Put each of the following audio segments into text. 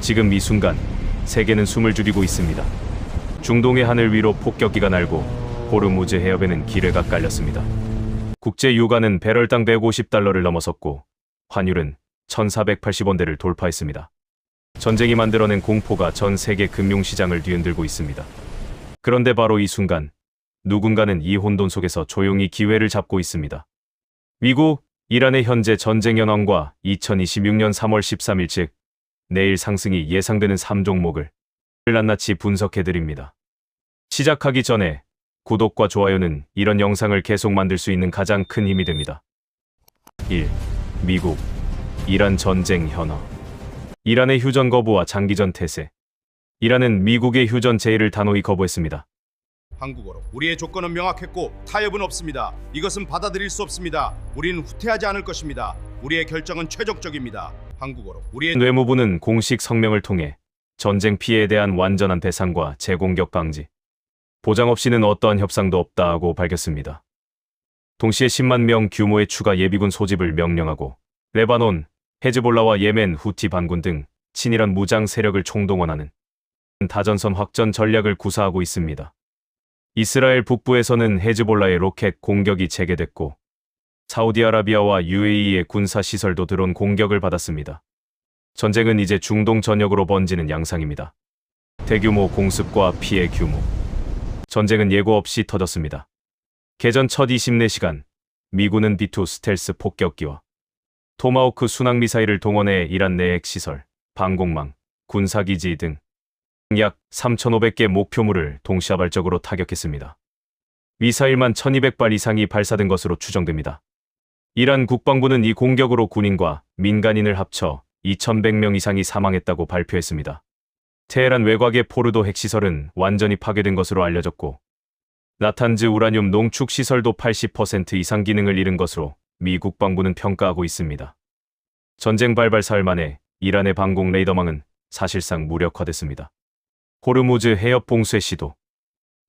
지금 이 순간 세계는 숨을 죽이고 있습니다. 중동의 하늘 위로 폭격기가 날고 호르무즈 해협에는 기뢰가 깔렸습니다. 국제 유가는 배럴당 150달러를 넘어섰고 환율은 1480원대를 돌파했습니다. 전쟁이 만들어낸 공포가 전 세계 금융시장을 뒤흔들고 있습니다. 그런데 바로 이 순간 누군가는 이 혼돈 속에서 조용히 기회를 잡고 있습니다. 미국, 이란의 현재 전쟁 현황과 2026년 3월 13일 즉 내일 상승이 예상되는 3종목을 낱낱이 분석해드립니다. 시작하기 전에 구독과 좋아요는 이런 영상을 계속 만들 수 있는 가장 큰 힘이 됩니다. 1. 미국, 이란 전쟁 현황. 이란의 휴전 거부와 장기전 태세. 이란은 미국의 휴전 제의를 단호히 거부했습니다. 한국어로 우리의 조건은 명확했고 타협은 없습니다. 이것은 받아들일 수 없습니다. 우리는 후퇴하지 않을 것입니다. 우리의 결정은 최종적입니다. 한국어로 우리의 외무부는 공식 성명을 통해 전쟁 피해에 대한 완전한 배상과 재공격 방지, 보장 없이는 어떠한 협상도 없다고 밝혔습니다. 동시에 10만 명 규모의 추가 예비군 소집을 명령하고 레바논, 헤즈볼라와 예멘 후티 반군 등 친이란 무장 세력을 총동원하는 다전선 확전 전략을 구사하고 있습니다. 이스라엘 북부에서는 헤즈볼라의 로켓 공격이 재개됐고 사우디아라비아와 UAE의 군사시설도 드론 공격을 받았습니다. 전쟁은 이제 중동 전역으로 번지는 양상입니다. 대규모 공습과 피해 규모. 전쟁은 예고 없이 터졌습니다. 개전 첫 24시간, 미군은 B2 스텔스 폭격기와 토마호크 순항미사일을 동원해 이란 내 핵시설, 방공망, 군사기지 등 약 3,500개 목표물을 동시다발적으로 타격했습니다. 미사일만 1,200발 이상이 발사된 것으로 추정됩니다. 이란 국방부는 이 공격으로 군인과 민간인을 합쳐 2,100명 이상이 사망했다고 발표했습니다. 테헤란 외곽의 포르도 핵시설은 완전히 파괴된 것으로 알려졌고 나탄즈 우라늄 농축 시설도 80% 이상 기능을 잃은 것으로 미 국방부는 평가하고 있습니다. 전쟁 발발 사흘 만에 이란의 방공 레이더망은 사실상 무력화됐습니다. 호르무즈 해협 봉쇄 시도.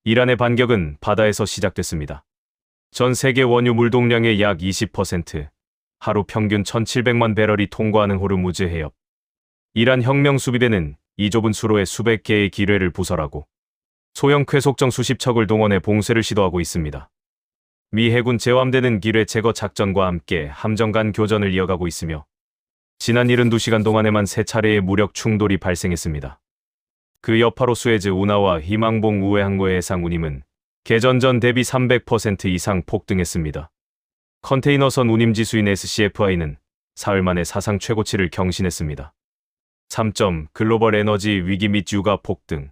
이란의 반격은 바다에서 시작됐습니다. 전 세계 원유 물동량의 약 20%, 하루 평균 1,700만 배럴이 통과하는 호르무즈 해협. 이란 혁명 수비대는 이 좁은 수로에 수백 개의 기뢰를 부설하고 소형 쾌속정 수십 척을 동원해 봉쇄를 시도하고 있습니다. 미 해군 제함대는 기뢰 제거 작전과 함께 함정 간 교전을 이어가고 있으며 지난 72시간 동안에만 3차례의 무력 충돌이 발생했습니다. 그 여파로 수에즈 운하와 희망봉 우회 항로의 해상 운임은 개전 전 대비 300% 이상 폭등했습니다. 컨테이너선 운임지수인 SCFI는 사흘 만에 사상 최고치를 경신했습니다. 3. 글로벌 에너지 위기 및 유가 폭등.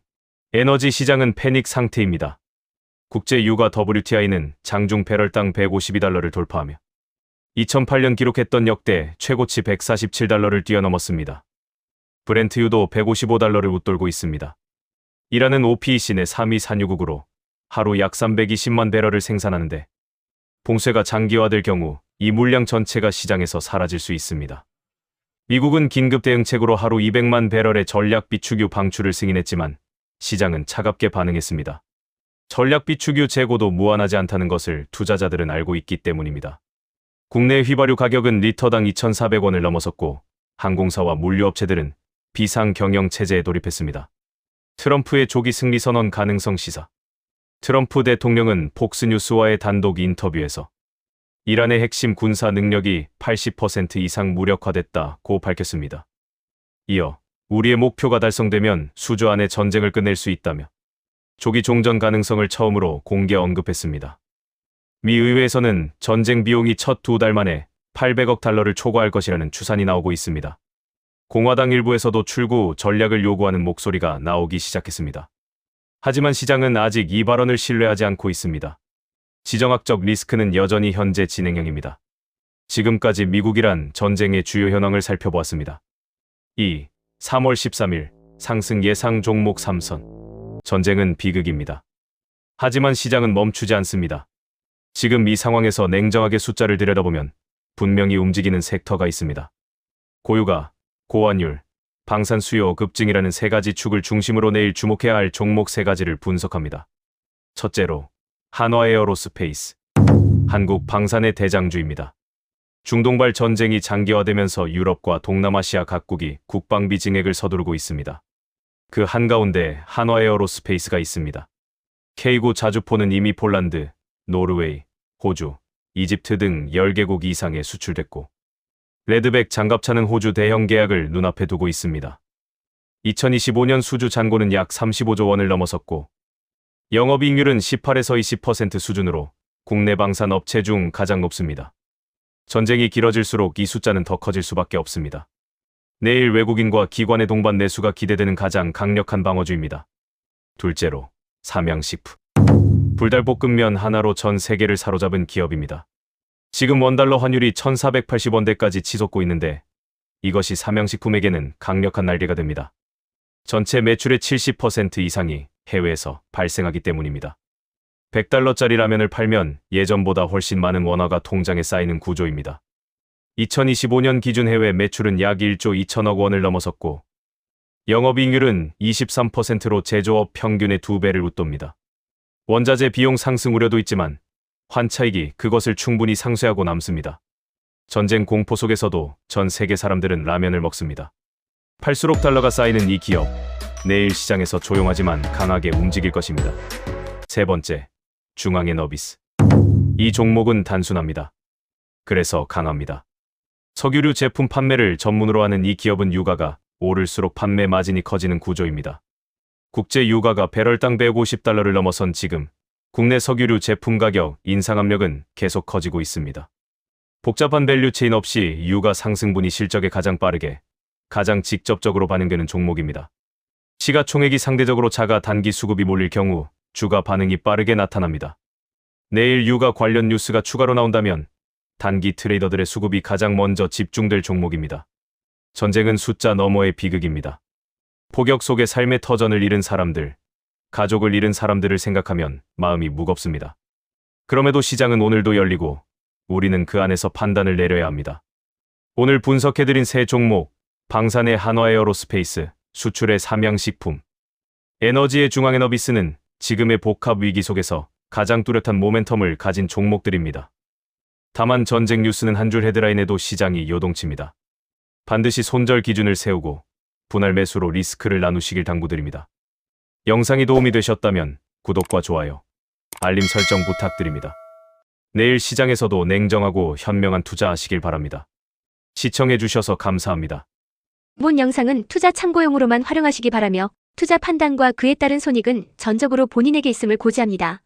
에너지 시장은 패닉 상태입니다. 국제 유가 WTI는 장중 배럴당 152달러를 돌파하며 2008년 기록했던 역대 최고치 147달러를 뛰어넘었습니다. 브렌트유도 155달러를 웃돌고 있습니다. 이란은 OPEC 내 3위 산유국으로 하루 약 320만 배럴을 생산하는데 봉쇄가 장기화될 경우 이 물량 전체가 시장에서 사라질 수 있습니다. 미국은 긴급 대응책으로 하루 200만 배럴의 전략 비축유 방출을 승인했지만 시장은 차갑게 반응했습니다. 전략 비축유 재고도 무한하지 않다는 것을 투자자들은 알고 있기 때문입니다. 국내 휘발유 가격은 리터당 2,400원을 넘어섰고 항공사와 물류업체들은 비상 경영 체제에 돌입했습니다. 트럼프의 조기 승리 선언 가능성 시사. 트럼프 대통령은 폭스뉴스와의 단독 인터뷰에서 이란의 핵심 군사 능력이 80% 이상 무력화됐다고 밝혔습니다. 이어 우리의 목표가 달성되면 수주 안에 전쟁을 끝낼 수 있다며 조기 종전 가능성을 처음으로 공개 언급했습니다. 미 의회에서는 전쟁 비용이 첫 2달 만에 800억 달러를 초과할 것이라는 추산이 나오고 있습니다. 공화당 일부에서도 출구 전략을 요구하는 목소리가 나오기 시작했습니다. 하지만 시장은 아직 이 발언을 신뢰하지 않고 있습니다. 지정학적 리스크는 여전히 현재 진행형입니다. 지금까지 미국-이란 전쟁의 주요 현황을 살펴보았습니다. 2. 3월 13일 상승 예상 종목 3선. 전쟁은 비극입니다. 하지만 시장은 멈추지 않습니다. 지금 이 상황에서 냉정하게 숫자를 들여다보면 분명히 움직이는 섹터가 있습니다. 고유가, 고환율, 방산 수요 급증이라는 세 가지 축을 중심으로 내일 주목해야 할 종목 세 가지를 분석합니다. 첫째로 한화에어로스페이스, 한국 방산의 대장주입니다. 중동발 전쟁이 장기화되면서 유럽과 동남아시아 각국이 국방비 증액을 서두르고 있습니다. 그 한가운데 한화에어로스페이스가 있습니다. K9 자주포는 이미 폴란드, 노르웨이, 호주, 이집트 등 10개국 이상에 수출됐고 레드백 장갑차는 호주 대형 계약을 눈앞에 두고 있습니다. 2025년 수주 잔고는 약 35조 원을 넘어섰고 영업이익률은 18에서 20% 수준으로 국내 방산 업체 중 가장 높습니다. 전쟁이 길어질수록 이 숫자는 더 커질 수밖에 없습니다. 내일 외국인과 기관의 동반 내수가 기대되는 가장 강력한 방어주입니다. 둘째로 삼양식품. 불달볶음면 하나로 전 세계를 사로잡은 기업입니다. 지금 원달러 환율이 1480원대까지 치솟고 있는데 이것이 삼양식품에게는 강력한 날개가 됩니다. 전체 매출의 70% 이상이 해외에서 발생하기 때문입니다. 100달러짜리 라면을 팔면 예전보다 훨씬 많은 원화가 통장에 쌓이는 구조입니다. 2025년 기준 해외 매출은 약 1조 2천억 원을 넘어섰고 영업이익률은 23%로 제조업 평균의 2배를 웃돕니다. 원자재 비용 상승 우려도 있지만 환차익이 그것을 충분히 상쇄하고 남습니다. 전쟁 공포 속에서도 전 세계 사람들은 라면을 먹습니다. 팔수록 달러가 쌓이는 이 기업, 내일 시장에서 조용하지만 강하게 움직일 것입니다. 세 번째, 중앙에너비스. 이 종목은 단순합니다. 그래서 강합니다. 석유류 제품 판매를 전문으로 하는 이 기업은 유가가 오를수록 판매 마진이 커지는 구조입니다. 국제 유가가 배럴당 150달러를 넘어선 지금 국내 석유류 제품 가격 인상 압력은 계속 커지고 있습니다. 복잡한 밸류체인 없이 유가 상승분이 실적에 가장 빠르게, 가장 직접적으로 반영되는 종목입니다. 시가총액이 상대적으로 작아 단기 수급이 몰릴 경우 주가 반응이 빠르게 나타납니다. 내일 유가 관련 뉴스가 추가로 나온다면 단기 트레이더들의 수급이 가장 먼저 집중될 종목입니다. 전쟁은 숫자 너머의 비극입니다. 폭격 속에 삶의 터전을 잃은 사람들, 가족을 잃은 사람들을 생각하면 마음이 무겁습니다. 그럼에도 시장은 오늘도 열리고 우리는 그 안에서 판단을 내려야 합니다. 오늘 분석해드린 세 종목, 방산의 한화에어로스페이스, 수출의 삼양식품, 에너지의 중앙에너비스는 지금의 복합 위기 속에서 가장 뚜렷한 모멘텀을 가진 종목들입니다. 다만 전쟁 뉴스는 한 줄 헤드라인에도 시장이 요동칩니다. 반드시 손절 기준을 세우고 분할 매수로 리스크를 나누시길 당부드립니다. 영상이 도움이 되셨다면 구독과 좋아요, 알림 설정 부탁드립니다. 내일 시장에서도 냉정하고 현명한 투자하시길 바랍니다. 시청해주셔서 감사합니다. 본 영상은 투자 참고용으로만 활용하시기 바라며 투자 판단과 그에 따른 손익은 전적으로 본인에게 있음을 고지합니다.